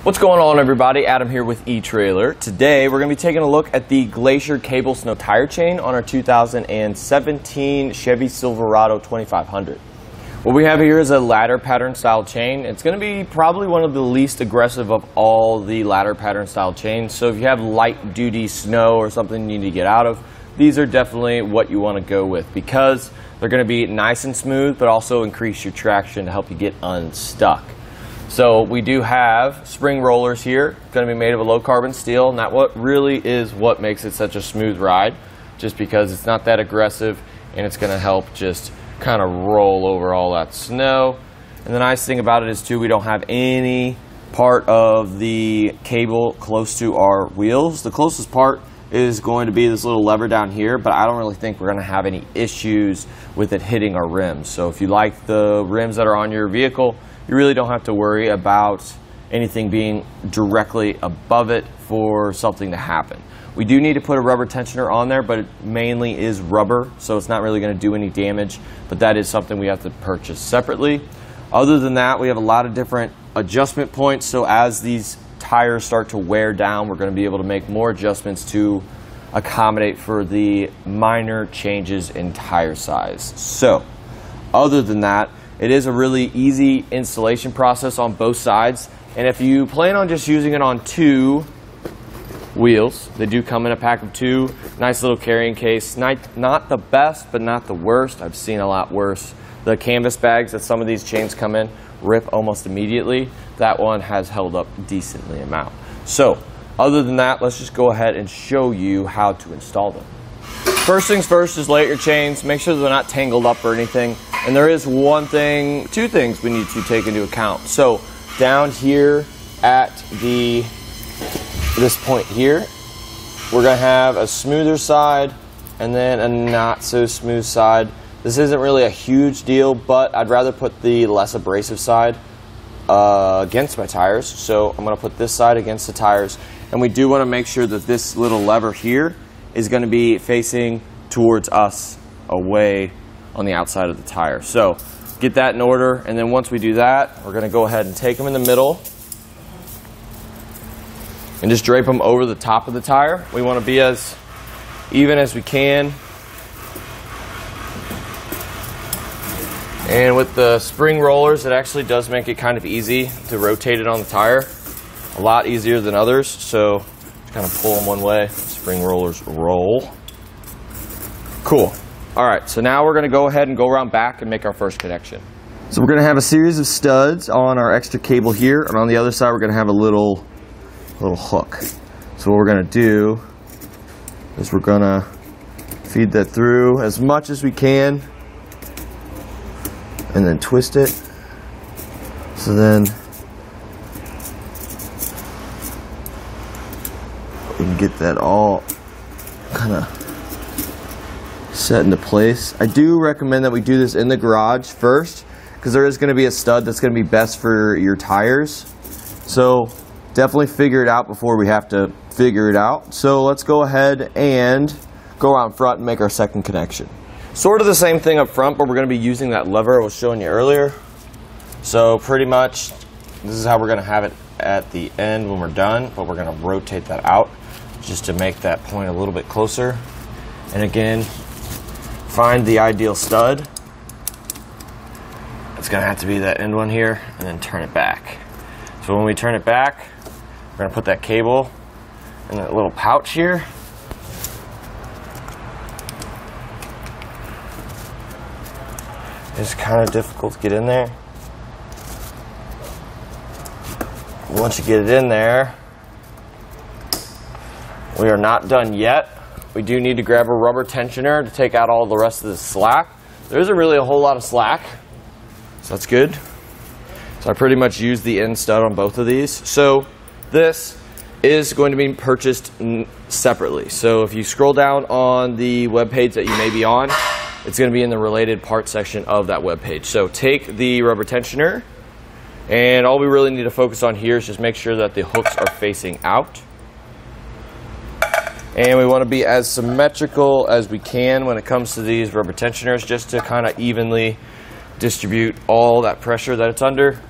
What's going on, everybody? Adam here with eTrailer. Today we're going to be taking a look at the Glacier cable snow tire chain on our 2017 Chevy Silverado 2500. What we have here is a ladder pattern style chain. It's going to be probably one of the least aggressive of all the ladder pattern style chains. So if you have light duty snow or something you need to get out of, these are definitely what you want to go with because they're going to be nice and smooth, but also increase your traction to help you get unstuck. So we do have spring rollers here, going to be made of a low carbon steel, and that really is what makes it such a smooth ride, just because it's not that aggressive and it's going to help just kind of roll over all that snow. And the nice thing about it is too, we don't have any part of the cable close to our wheels. The closest part is going to be this little lever down here, but I don't really think we're going to have any issues with it hitting our rims. So if you like the rims that are on your vehicle, you really don't have to worry about anything being directly above it for something to happen. We do need to put a rubber tensioner on there, but it mainly is rubber, so it's not really going to do any damage, but that is something we have to purchase separately. Other than that, we have a lot of different adjustment points, so as these tires start to wear down, we're going to be able to make more adjustments to accommodate for the minor changes in tire size. So, other than that, it is a really easy installation process on both sides, and if you plan on just using it on two wheels, they do come in a pack of two. Nice little carrying case. Not the best, but not the worst. I've seen a lot worse. The canvas bags that some of these chains come in rip almost immediately. That one has held up decently amount. So, other than that, let's just go ahead and show you how to install them. First things first is lay out your chains. Make sure they're not tangled up or anything. And there is two things we need to take into account. So down here at this point here, we're going to have a smoother side and then a not so smooth side. This isn't really a huge deal, but I'd rather put the less abrasive side against my tires. So I'm going to put this side against the tires. And we do want to make sure that this little lever here is going to be facing towards us, away on the outside of the tire. So get that in order, and then once we do that, we're going to go ahead and take them in the middle and just drape them over the top of the tire. We want to be as even as we can. And with the spring rollers, it actually does make it kind of easy to rotate it on the tire. A lot easier than others, so just kind of pull them one way. Spring rollers roll. Cool. All right, so now we're going to go ahead and go around back and make our first connection. So we're going to have a series of studs on our extra cable here, and on the other side we're going to have a little hook. So what we're going to do is we're going to feed that through as much as we can and then twist it. So then we can get that all kind of set into place. I do recommend that we do this in the garage first because there is going to be a stud that's going to be best for your tires. So definitely figure it out before we have to figure it out. So let's go ahead and go around front and make our second connection. Sort of the same thing up front, but we're going to be using that lever I was showing you earlier. So pretty much this is how we're going to have it at the end when we're done, but we're going to rotate that out just to make that point a little bit closer. And again, find the ideal stud. It's going to have to be that end one here, and then turn it back. So when we turn it back, we're going to put that cable in that little pouch here. It's kind of difficult to get in there. Once you get it in there, we are not done yet. We do need to grab a rubber tensioner to take out all the rest of the slack. There isn't really a whole lot of slack, so that's good. So I pretty much used the end stud on both of these. So this is going to be purchased separately. So if you scroll down on the webpage that you may be on, it's going to be in the related parts section of that webpage. So take the rubber tensioner, and all we really need to focus on here is just make sure that the hooks are facing out. And we want to be as symmetrical as we can when it comes to these rubber tensioners, just to kind of evenly distribute all that pressure that it's under.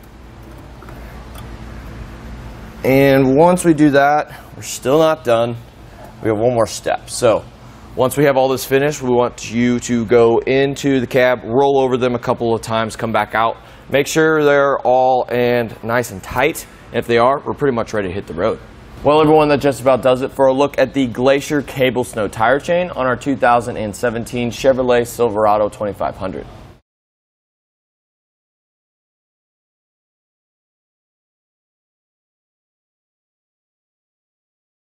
And once we do that, we're still not done. We have one more step. So once we have all this finished, we want you to go into the cab, roll over them a couple of times, come back out, make sure they're all and nice and tight. And if they are, we're pretty much ready to hit the road. Well, everyone, that just about does it for a look at the Glacier Cable Snow Tire Chain on our 2017 Chevrolet Silverado 2500.